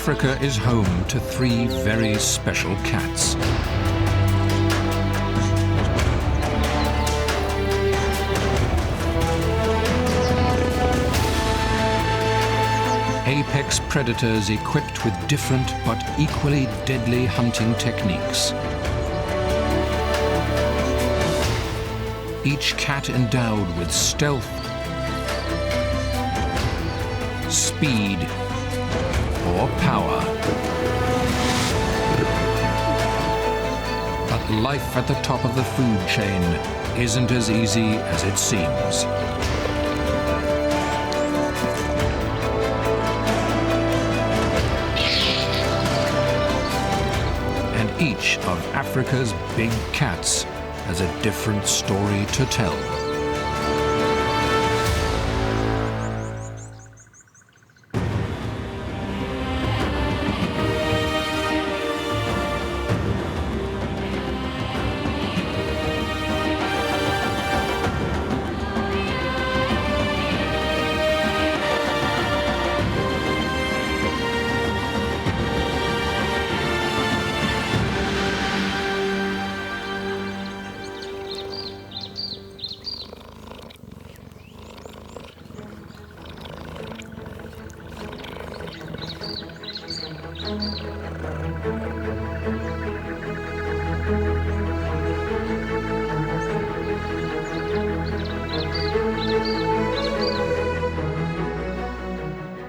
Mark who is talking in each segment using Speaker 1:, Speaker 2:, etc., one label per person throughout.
Speaker 1: Africa is home to three very special cats. Apex predators equipped with different but equally deadly hunting techniques. Each cat endowed with stealth, speed, or power. But life at the top of the food chain isn't as easy as it seems. And each of Africa's big cats has a different story to tell.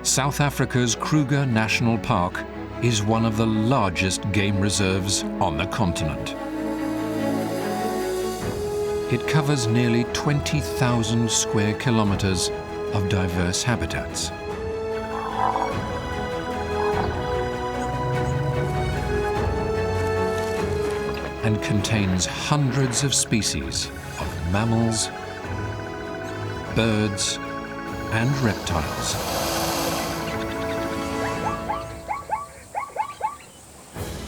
Speaker 1: South Africa's Kruger National Park is one of the largest game reserves on the continent. It covers nearly 20,000 square kilometers of diverse habitats. And contains hundreds of species of mammals, birds, and reptiles.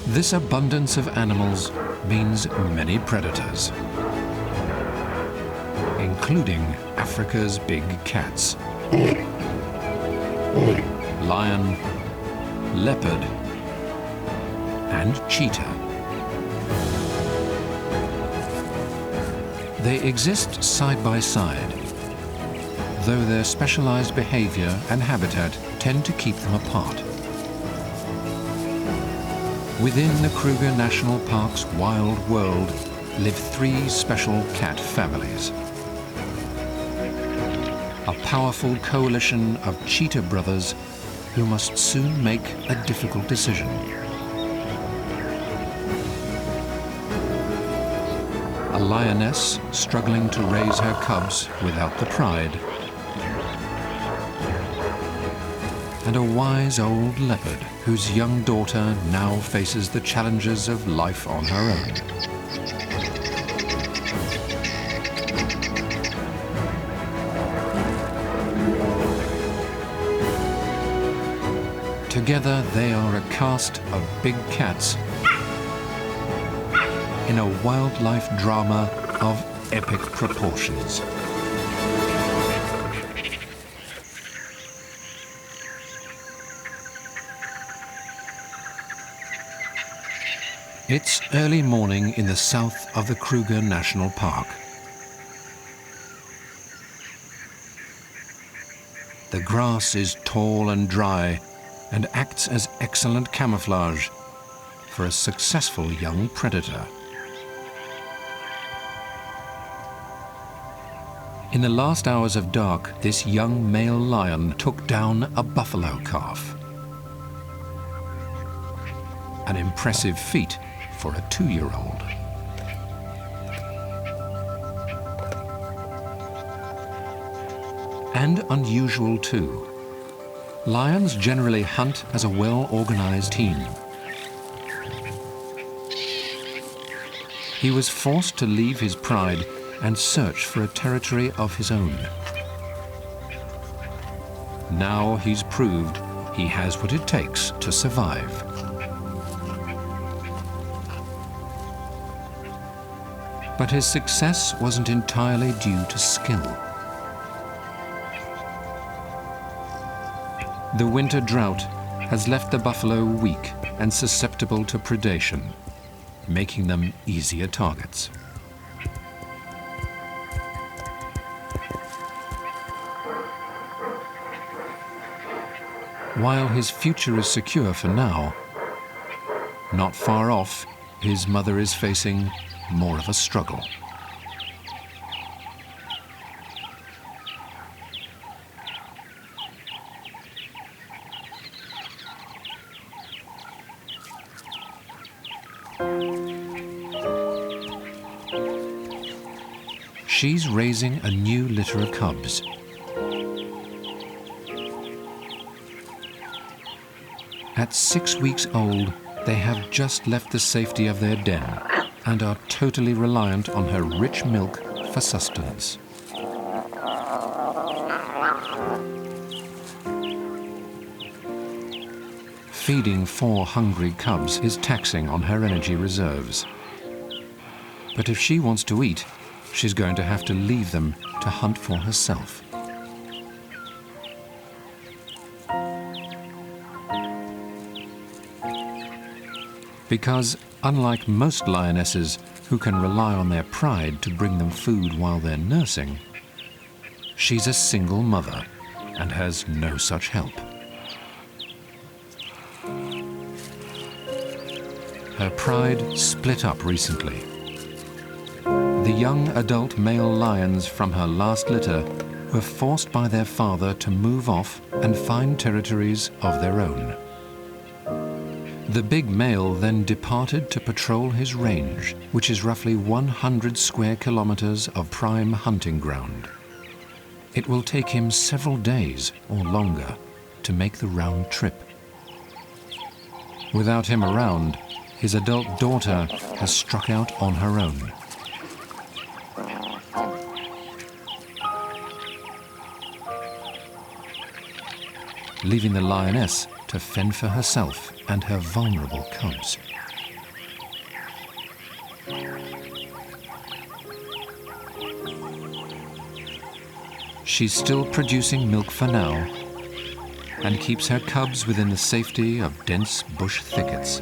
Speaker 1: This abundance of animals means many predators, including Africa's big cats: lion, leopard, and cheetah. They exist side by side, though their specialized behavior and habitat tend to keep them apart. Within the Kruger National Park's wild world live three special cat families. A powerful coalition of Cheetah Brothers who must soon make a difficult decision. A lioness struggling to raise her cubs without the pride. And a wise old leopard whose young daughter now faces the challenges of life on her own. Together they are a cast of big cats in a wildlife drama of epic proportions. It's early morning in the south of the Kruger National Park. The grass is tall and dry and acts as excellent camouflage for a successful young predator. In the last hours of dark, this young male lion took down a buffalo calf. An impressive feat for a 2-year-old. And unusual too. Lions generally hunt as a well-organized team. He was forced to leave his pride and search for a territory of his own. Now he's proved he has what it takes to survive. But his success wasn't entirely due to skill. The winter drought has left the buffalo weak and susceptible to predation, making them easier targets. While his future is secure for now, not far off, his mother is facing more of a struggle. She's raising a new litter of cubs. At 6 weeks old, they have just left the safety of their den and are totally reliant on her rich milk for sustenance. Feeding 4 hungry cubs is taxing on her energy reserves. But if she wants to eat, she's going to have to leave them to hunt for herself. Because unlike most lionesses who can rely on their pride to bring them food while they're nursing, she's a single mother and has no such help. Her pride split up recently. The young adult male lions from her last litter were forced by their father to move off and find territories of their own. The big male then departed to patrol his range, which is roughly 100 square kilometers of prime hunting ground. It will take him several days or longer to make the round trip. Without him around, his adult daughter has struck out on her own. Leaving the lioness to fend for herself and her vulnerable cubs. She's still producing milk for now and keeps her cubs within the safety of dense bush thickets.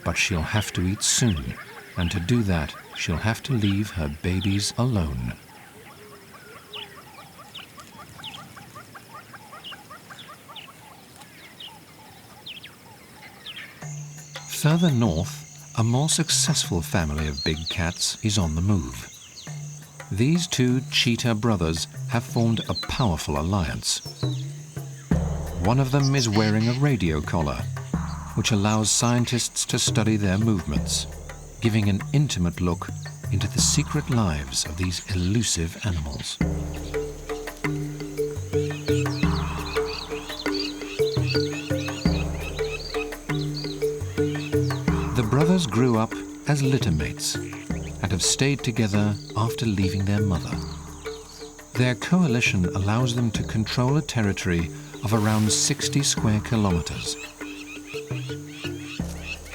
Speaker 1: But she'll have to eat soon, and to do that, she'll have to leave her babies alone. Further north, a more successful family of big cats is on the move. These 2 Cheetah Brothers have formed a powerful alliance. One of them is wearing a radio collar, which allows scientists to study their movements, giving an intimate look into the secret lives of these elusive animals. The brothers grew up as littermates and have stayed together after leaving their mother. Their coalition allows them to control a territory of around 60 square kilometers.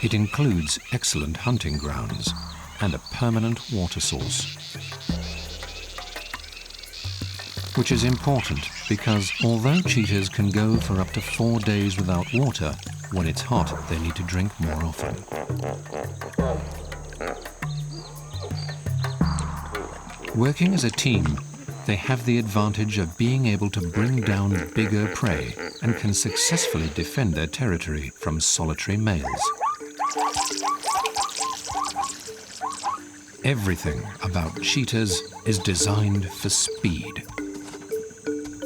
Speaker 1: It includes excellent hunting grounds and a permanent water source, which is important because although cheetahs can go for up to 4 days without water, when it's hot, they need to drink more often. Working as a team, they have the advantage of being able to bring down bigger prey and can successfully defend their territory from solitary males. Everything about cheetahs is designed for speed.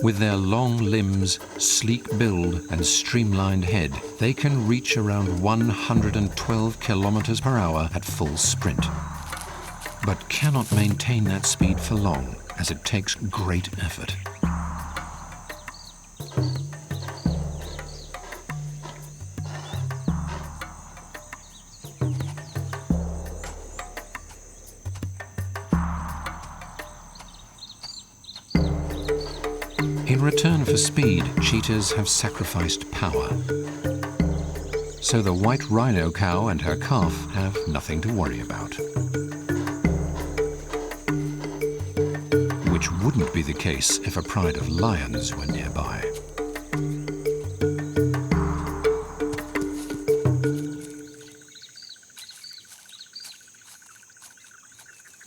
Speaker 1: With their long limbs, sleek build, and streamlined head, they can reach around 112 kilometers per hour at full sprint, but cannot maintain that speed for long, as it takes great effort. In return for speed, cheetahs have sacrificed power. so the white rhino cow and her calf have nothing to worry about. Which wouldn't be the case if a pride of lions were nearby.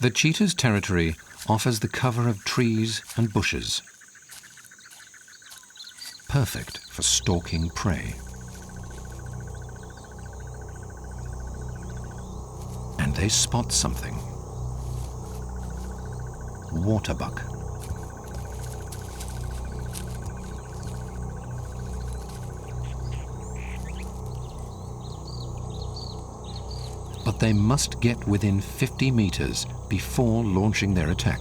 Speaker 1: The cheetah's territory offers the cover of trees and bushes, perfect for stalking prey. And they spot something. Waterbuck. But they must get within 50 meters before launching their attack.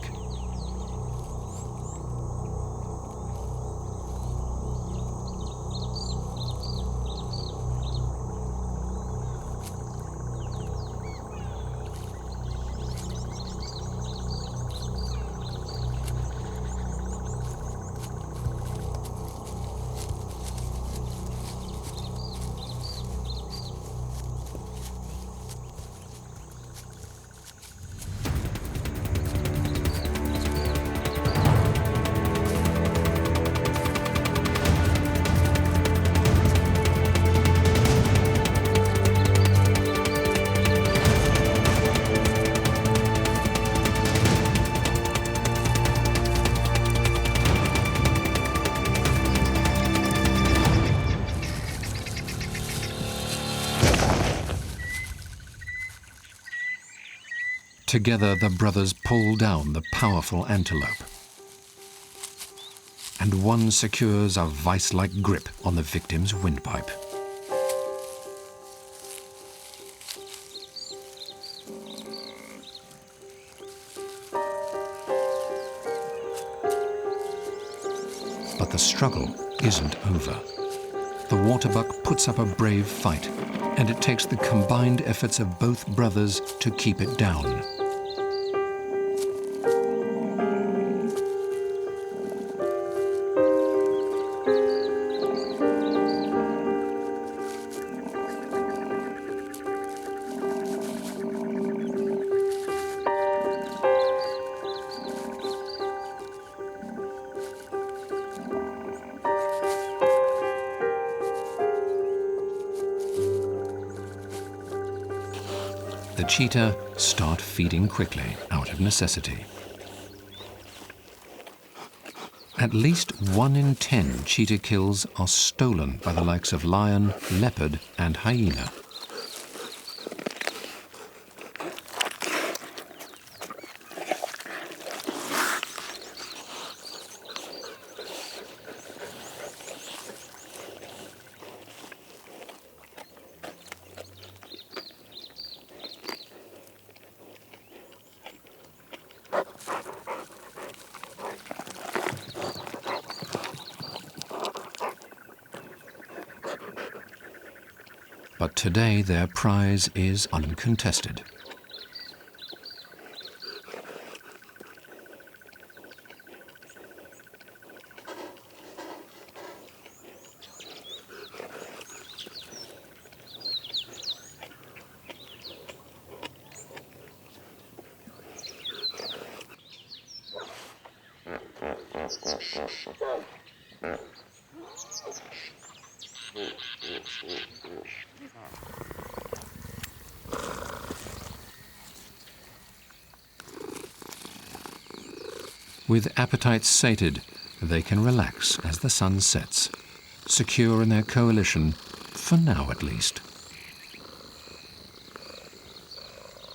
Speaker 1: Together, the brothers pull down the powerful antelope, and one secures a vice-like grip on the victim's windpipe. But the struggle isn't over. The waterbuck puts up a brave fight, and it takes the combined efforts of both brothers to keep it down. The cheetah start feeding quickly out of necessity. At least 1 in 10 cheetah kills are stolen by the likes of lion, leopard, and hyena. But today their prize is uncontested. With appetites sated, they can relax as the sun sets, secure in their coalition, for now at least.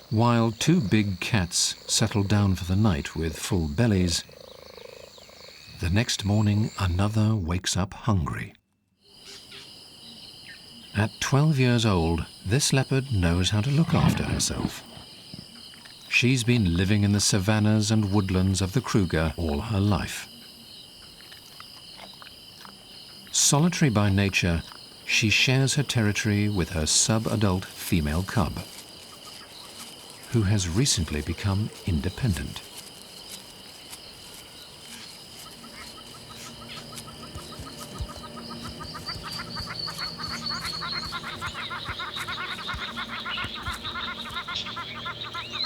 Speaker 1: While 2 big cats settle down for the night with full bellies, the next morning another wakes up hungry. At 12 years old, this leopard knows how to look after herself. She's been living in the savannas and woodlands of the Kruger all her life. Solitary by nature, she shares her territory with her sub-adult female cub, who has recently become independent.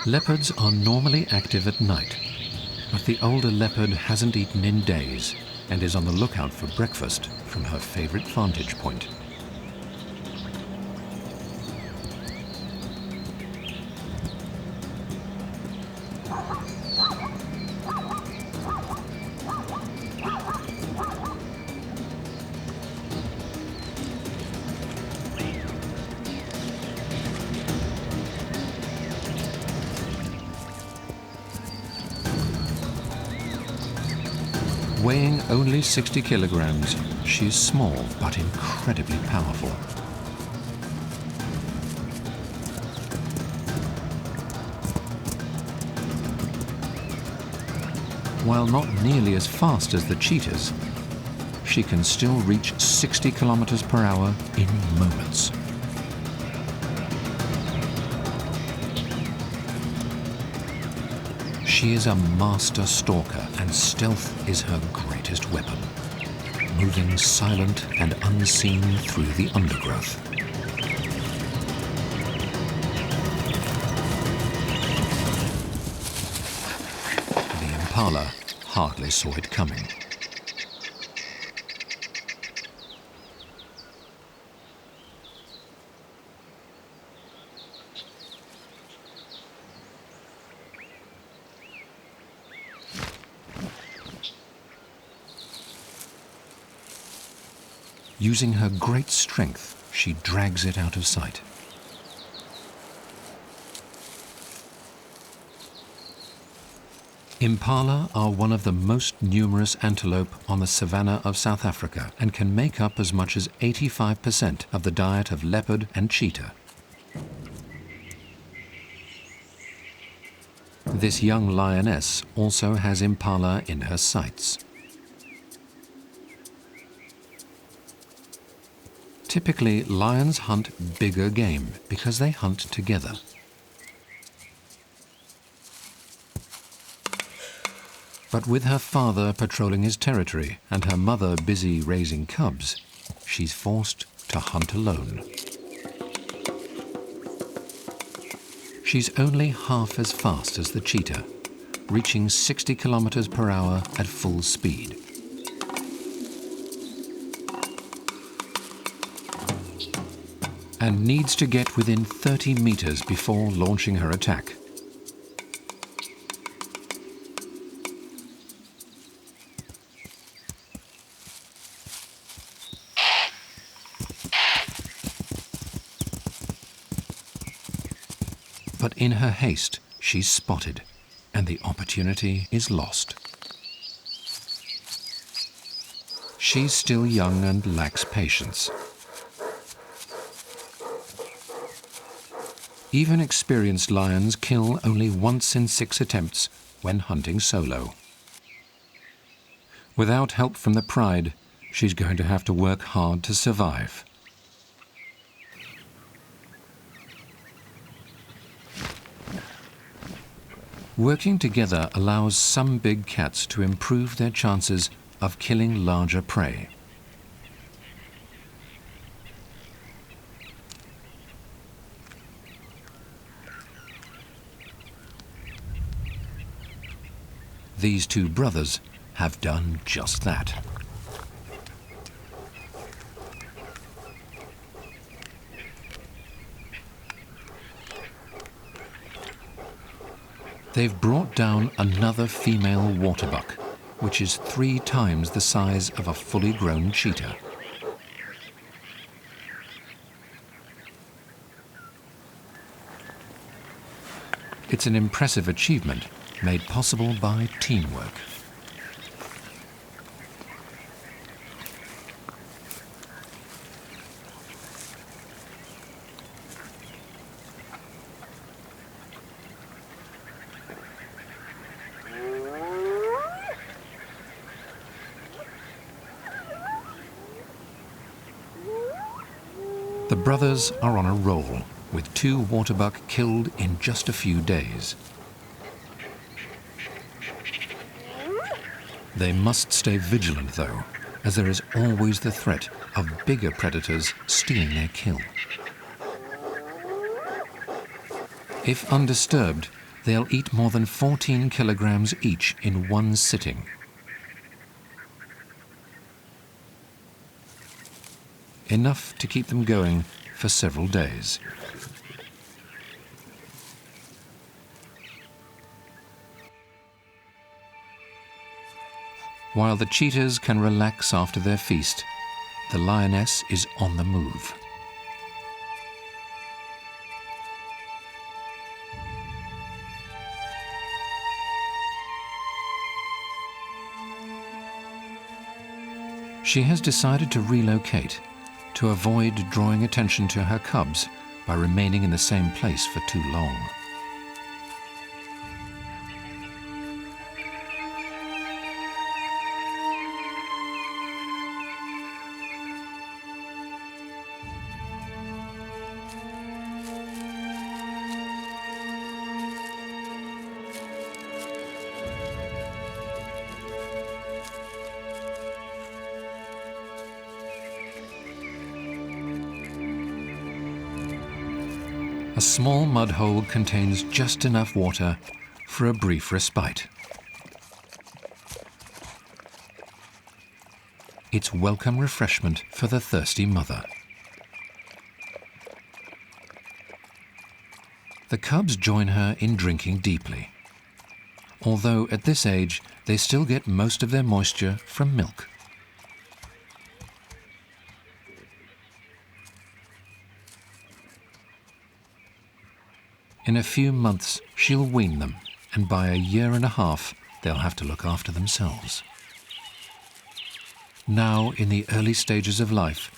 Speaker 1: Leopards are normally active at night, but the older leopard hasn't eaten in days and is on the lookout for breakfast from her favorite vantage point. Weighing only 60 kilograms, she is small but incredibly powerful. While not nearly as fast as the cheetahs, she can still reach 60 kilometers per hour in moments. She is a master stalker, and stealth is her greatest weapon, moving silent and unseen through the undergrowth. The impala hardly saw it coming. Using her great strength, she drags it out of sight. Impala are one of the most numerous antelope on the savanna of South Africa and can make up as much as 85% of the diet of leopard and cheetah. This young lioness also has impala in her sights. Typically, lions hunt bigger game because they hunt together. But with her father patrolling his territory and her mother busy raising cubs, she's forced to hunt alone. She's only half as fast as the cheetah, reaching 60 kilometers per hour at full speed. And needs to get within 30 meters before launching her attack. But in her haste, she's spotted, and the opportunity is lost. She's still young and lacks patience. Even experienced lions kill only once in 6 attempts when hunting solo. Without help from the pride, she's going to have to work hard to survive. Working together allows some big cats to improve their chances of killing larger prey. These two brothers have done just that. They've brought down another female waterbuck, which is 3 times the size of a fully grown cheetah. It's an impressive achievement made possible by teamwork. The brothers are on a roll, with 2 waterbuck killed in just a few days. They must stay vigilant, though, as there is always the threat of bigger predators stealing their kill. If undisturbed, they'll eat more than 14 kilograms each in one sitting. Enough to keep them going for several days. While the cheetahs can relax after their feast, the lioness is on the move. She has decided to relocate to avoid drawing attention to her cubs by remaining in the same place for too long. A small mud hole contains just enough water for a brief respite. It's welcome refreshment for the thirsty mother. The cubs join her in drinking deeply, although at this age they still get most of their moisture from milk. In a few months, she'll wean them, and by a year and a half, they'll have to look after themselves. Now, in the early stages of life,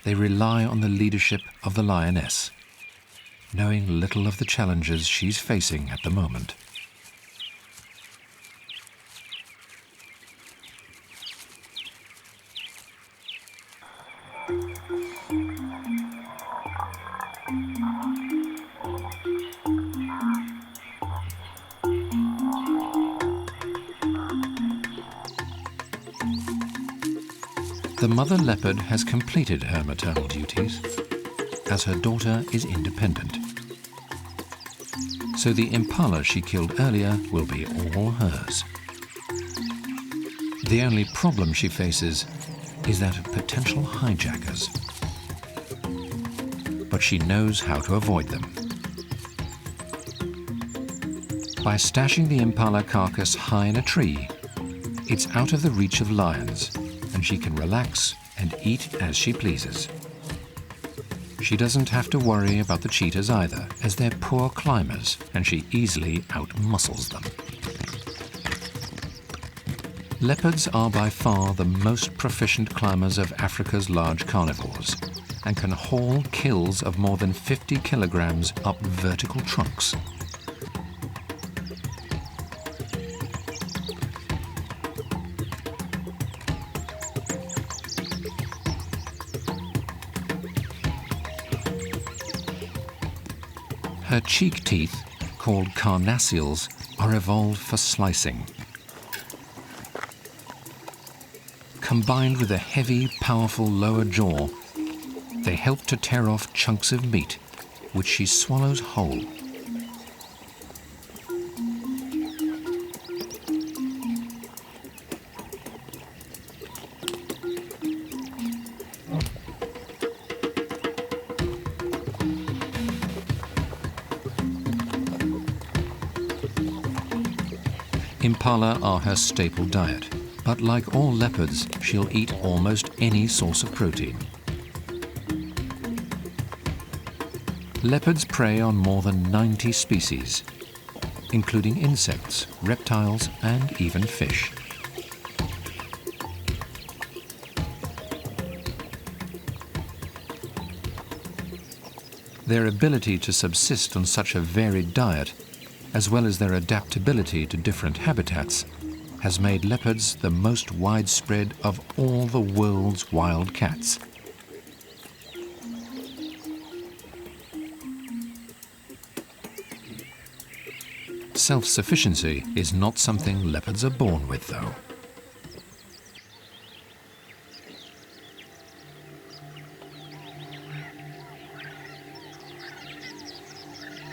Speaker 1: they rely on the leadership of the lioness, knowing little of the challenges she's facing at the moment. The mother leopard has completed her maternal duties, as her daughter is independent. So the impala she killed earlier will be all hers. The only problem she faces is that of potential hijackers. But she knows how to avoid them. By stashing the impala carcass high in a tree, it's out of the reach of lions, and she can relax and eat as she pleases. She doesn't have to worry about the cheetahs either, as they're poor climbers, and she easily outmuscles them. Leopards are by far the most proficient climbers of Africa's large carnivores, and can haul kills of more than 50 kilograms up vertical trunks. Her cheek teeth, called carnassials, are evolved for slicing. Combined with a heavy, powerful lower jaw, they help to tear off chunks of meat, which she swallows whole. Impala are her staple diet, but like all leopards, she'll eat almost any source of protein. Leopards prey on more than 90 species, including insects, reptiles, and even fish. Their ability to subsist on such a varied diet, as well as their adaptability to different habitats, has made leopards the most widespread of all the world's wild cats. Self-sufficiency is not something leopards are born with, though.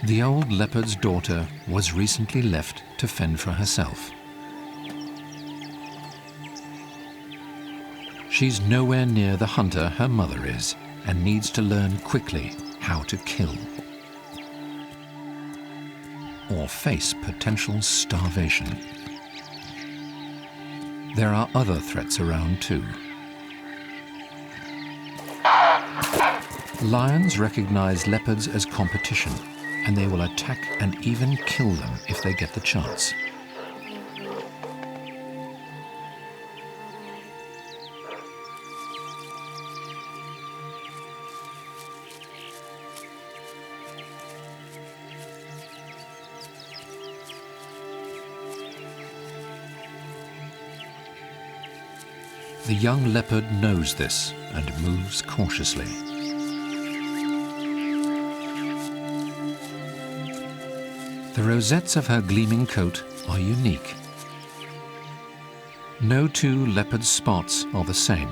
Speaker 1: The old leopard's daughter was recently left to fend for herself. She's nowhere near the hunter her mother is, and needs to learn quickly how to kill, or face potential starvation. There are other threats around too. Lions recognize leopards as competition, and they will attack and even kill them if they get the chance. The young leopard knows this and moves cautiously. The rosettes of her gleaming coat are unique. No two leopard spots are the same.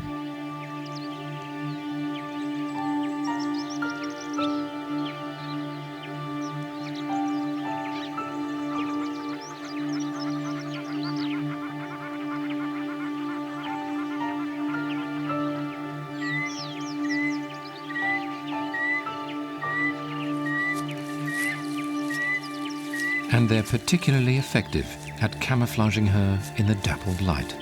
Speaker 1: And they're particularly effective at camouflaging her in the dappled light.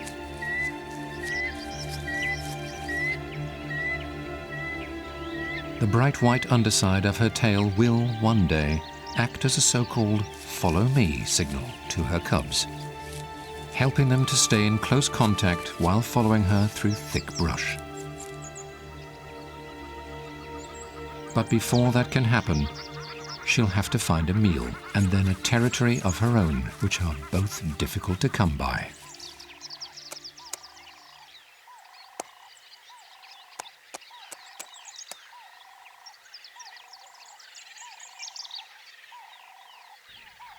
Speaker 1: The bright white underside of her tail will, one day, act as a so-called "follow me" signal to her cubs, helping them to stay in close contact while following her through thick brush. But before that can happen, she'll have to find a meal, and then a territory of her own, which are both difficult to come by.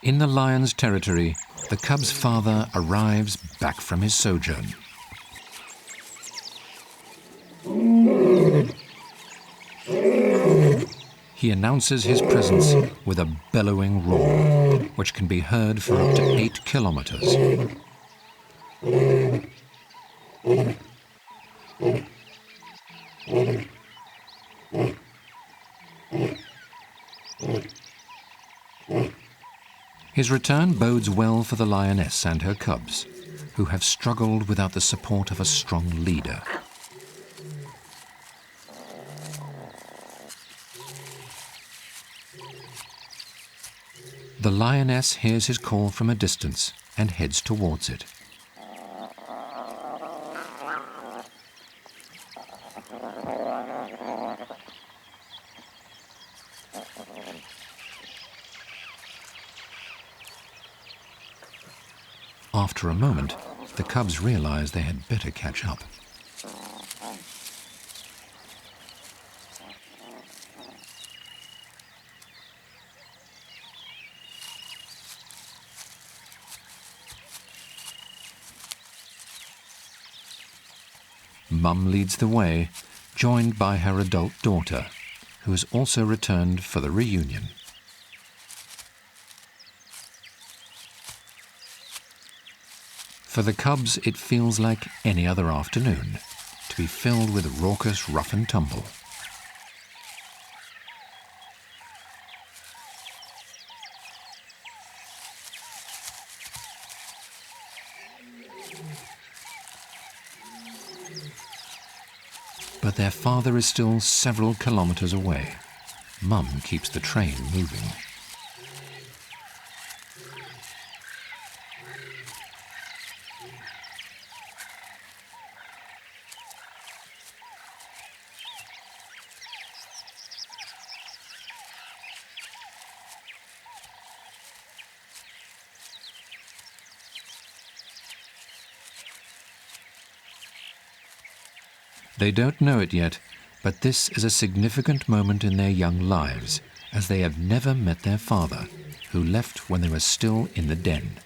Speaker 1: In the lion's territory, the cub's father arrives back from his sojourn. He announces his presence with a bellowing roar, which can be heard for up to 8 kilometers. His return bodes well for the lioness and her cubs, who have struggled without the support of a strong leader. The lioness hears his call from a distance and heads towards it. After a moment, the cubs realize they had better catch up. Mum leads the way, joined by her adult daughter, who has also returned for the reunion. For the cubs, it feels like any other afternoon, to be filled with raucous rough and tumble. But their father is still several kilometers away. Mum keeps the train moving. They don't know it yet, but this is a significant moment in their young lives, as they have never met their father, who left when they were still in the den.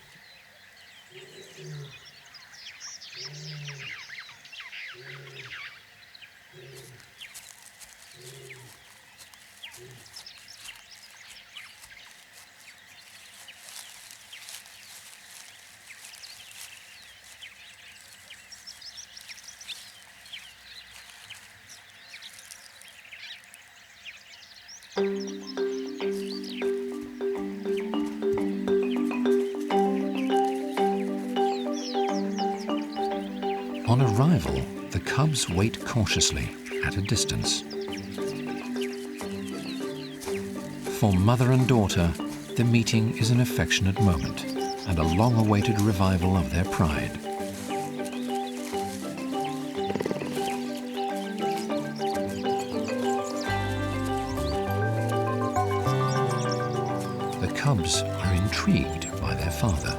Speaker 1: On arrival, the cubs wait cautiously at a distance. For mother and daughter, the meeting is an affectionate moment and a long-awaited revival of their pride. The cubs are intrigued by their father.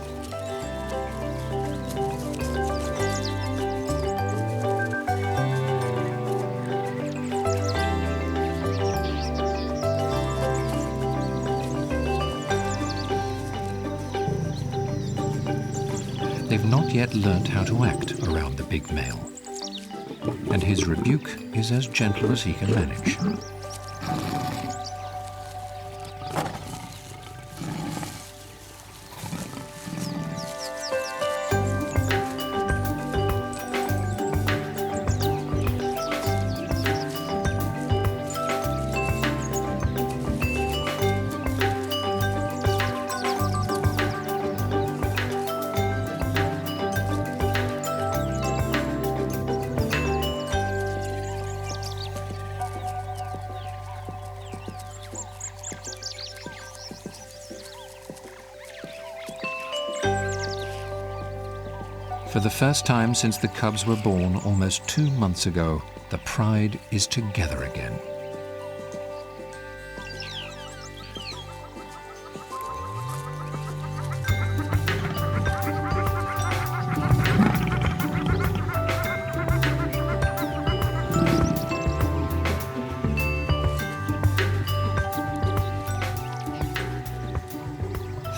Speaker 1: They've not yet learnt how to act around the big male, and his rebuke is as gentle as he can manage. For the first time since the cubs were born almost 2 months ago, the pride is together again.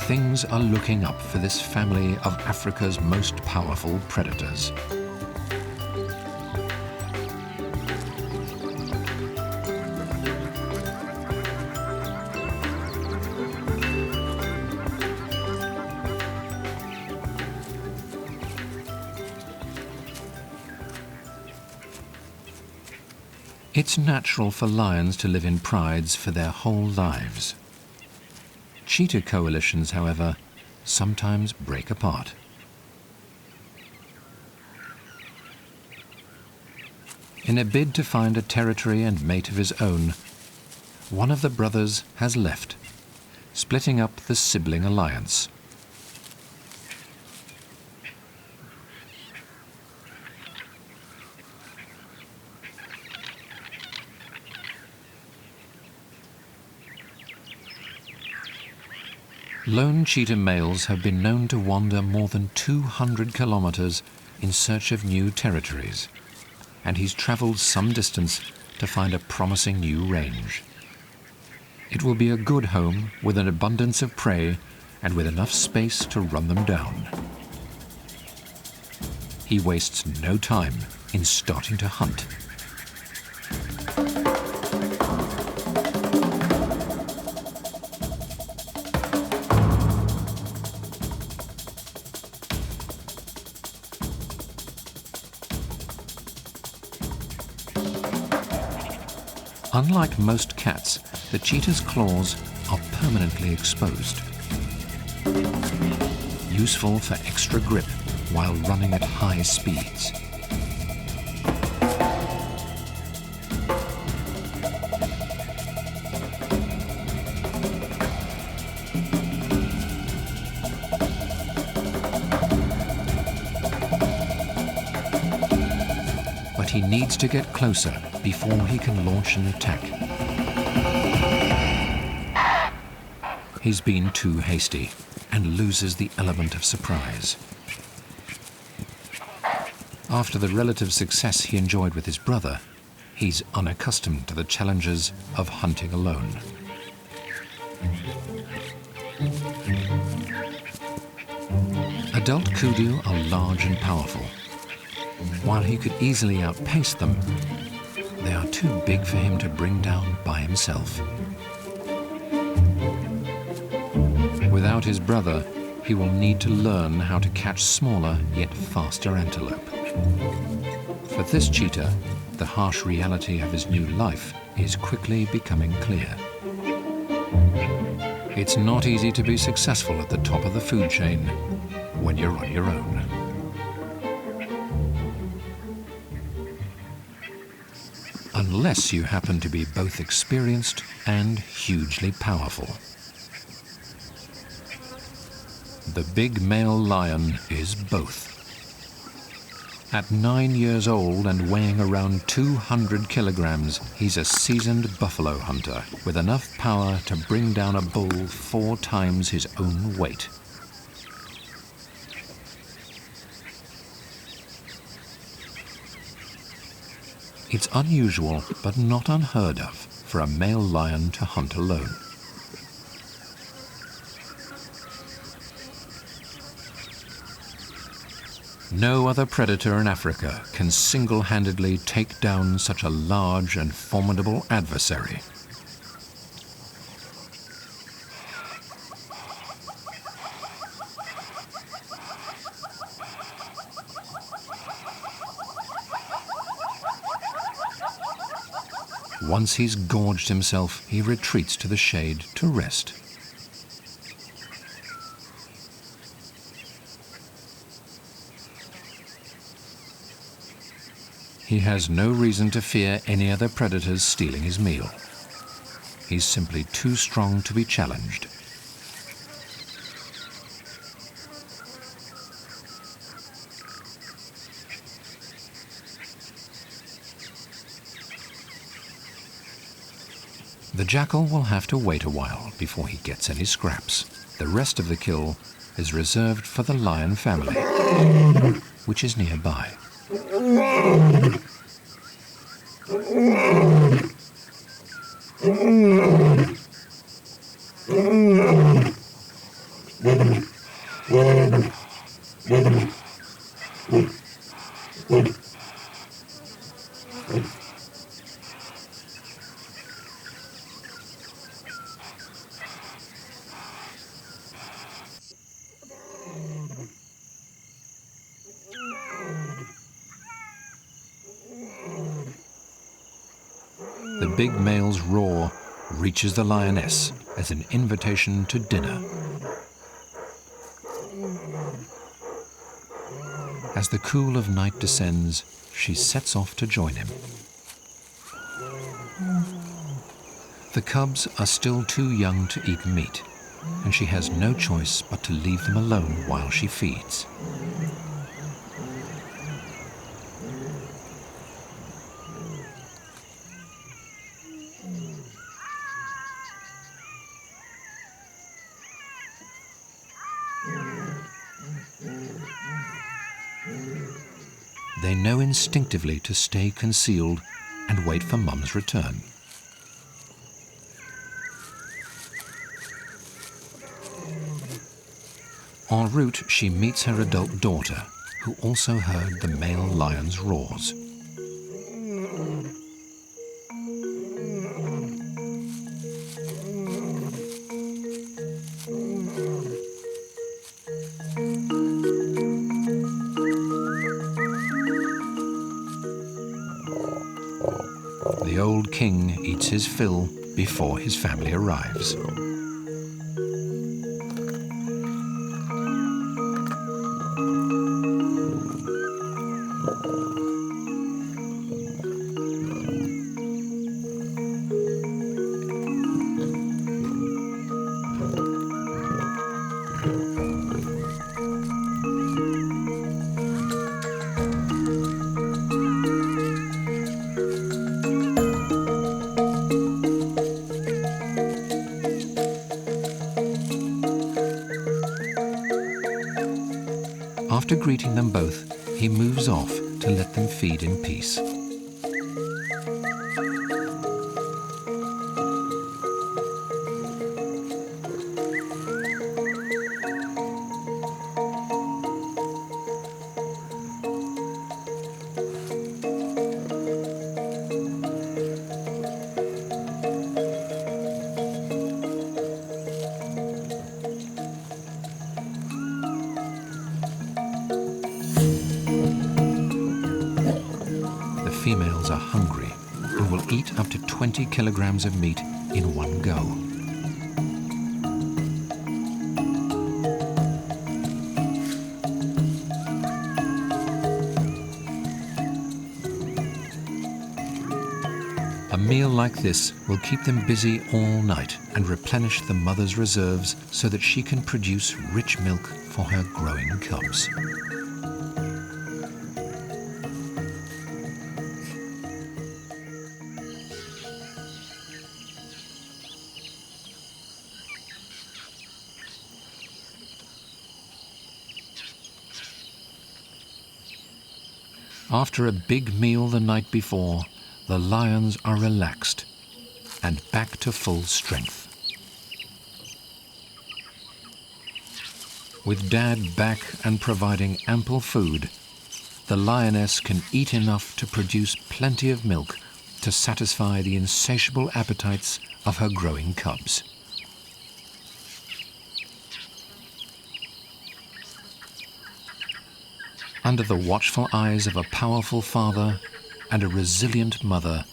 Speaker 1: Things are looking up for this family of Africa's most powerful predators. It's natural for lions to live in prides for their whole lives. Cheetah coalitions, however, sometimes break apart. In a bid to find a territory and mate of his own, one of the brothers has left, splitting up the sibling alliance. Lone cheetah males have been known to wander more than 200 kilometers in search of new territories, and he's traveled some distance to find a promising new range. It will be a good home with an abundance of prey and with enough space to run them down. He wastes no time in starting to hunt. Unlike most cats, the cheetah's claws are permanently exposed, useful for extra grip while running at high speeds. But he needs to get closer before he can launch an attack. He's been too hasty and loses the element of surprise. After the relative success he enjoyed with his brother, he's unaccustomed to the challenges of hunting alone. Adult kudu are large and powerful. While he could easily outpace them, they are too big for him to bring down by himself. Without his brother, he will need to learn how to catch smaller yet faster antelope. For this cheetah, the harsh reality of his new life is quickly becoming clear. It's not easy to be successful at the top of the food chain when you're on your own. Unless you happen to be both experienced and hugely powerful. The big male lion is both. At 9 years old and weighing around 200 kilograms, he's a seasoned buffalo hunter with enough power to bring down a bull 4 times his own weight. It's unusual, but not unheard of, for a male lion to hunt alone. No other predator in Africa can single-handedly take down such a large and formidable adversary. Once he's gorged himself, he retreats to the shade to rest. He has no reason to fear any other predators stealing his meal. He's simply too strong to be challenged. The jackal will have to wait a while before he gets any scraps. The rest of the kill is reserved for the lion family, which is nearby. The big male's roar reaches the lioness as an invitation to dinner. As the cool of night descends, she sets off to join him. The cubs are still too young to eat meat, and she has no choice but to leave them alone while she feeds. They know instinctively to stay concealed and wait for Mum's return. En route, she meets her adult daughter, who also heard the male lion's roars. The old king eats his fill before his family arrives. After greeting them both, he moves off to let them feed in peace. Females are hungry and will eat up to 20 kilograms of meat in one go. meal like this will keep them busy all night and replenish the mother's reserves so that she can produce rich milk for her growing cubs. After a big meal the night before, the lions are relaxed and back to full strength. With Dad back and providing ample food, the lioness can eat enough to produce plenty of milk to satisfy the insatiable appetites of her growing cubs. Under the watchful eyes of a powerful father and a resilient mother,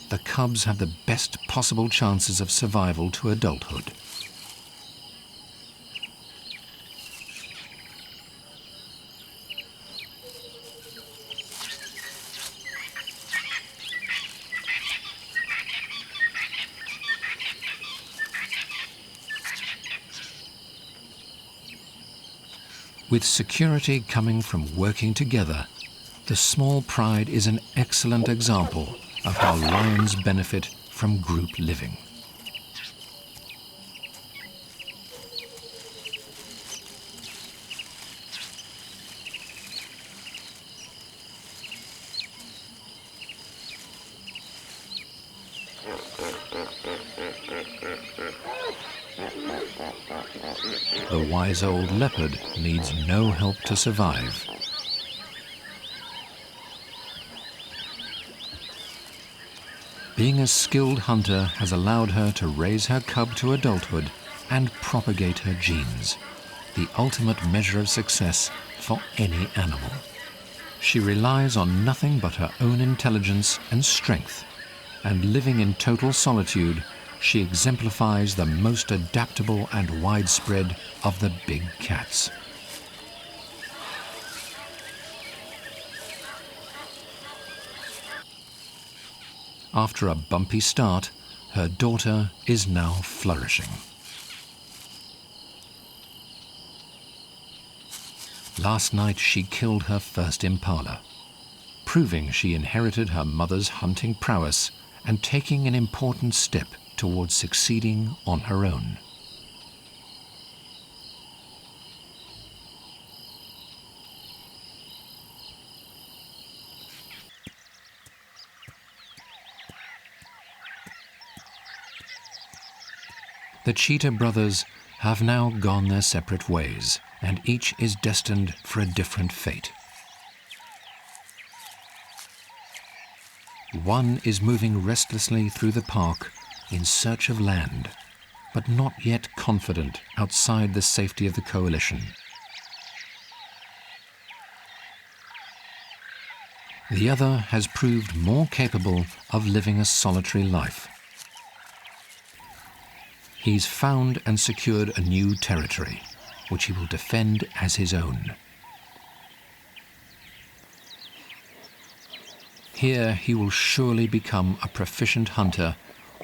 Speaker 1: the cubs have the best possible chances of survival to adulthood. With security coming from working together, the small pride is an excellent example of how lions benefit from group living. The wise old leopard needs no help to survive. Being a skilled hunter has allowed her to raise her cub to adulthood and propagate her genes, the ultimate measure of success for any animal. She relies on nothing but her own intelligence and strength, and living in total solitude, she exemplifies the most adaptable and widespread of the big cats. After a bumpy start, her daughter is now flourishing. Last night she killed her first impala, proving she inherited her mother's hunting prowess and taking an important step towards succeeding on her own. The Cheetah Brothers have now gone their separate ways, and each is destined for a different fate. One is moving restlessly through the park in search of land, but not yet confident outside the safety of the coalition. The other has proved more capable of living a solitary life. He's found and secured a new territory, which he will defend as his own. Here he will surely become a proficient hunter,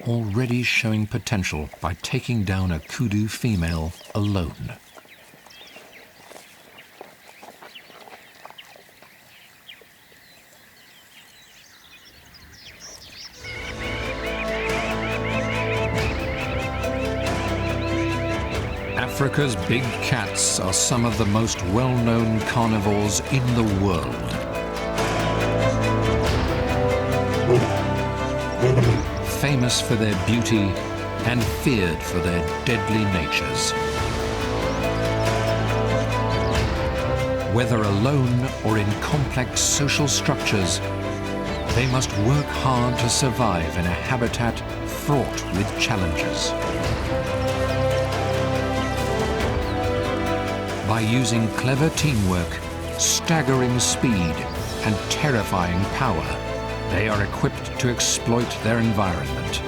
Speaker 1: already showing potential by taking down a kudu female alone. Africa's big cats are some of the most well-known carnivores in the world. Famous for their beauty and feared for their deadly natures. Whether alone or in complex social structures, they must work hard to survive in a habitat fraught with challenges. By using clever teamwork, staggering speed, and terrifying power, they are equipped to exploit their environment.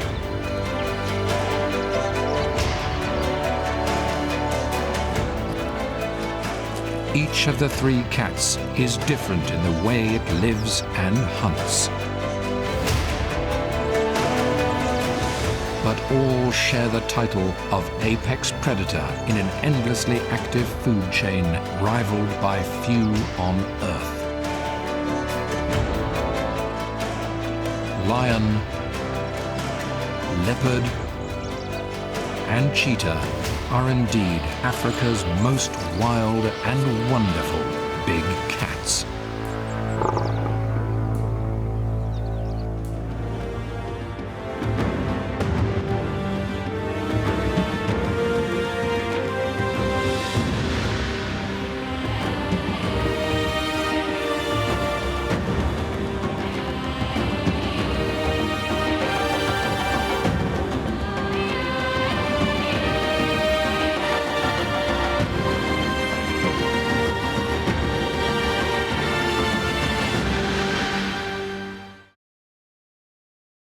Speaker 1: Each of the three cats is different in the way it lives and hunts. but all share the title of apex predator in an endlessly active food chain rivaled by few on Earth. Lion, leopard, and cheetah are indeed Africa's most wild and wonderful big cats.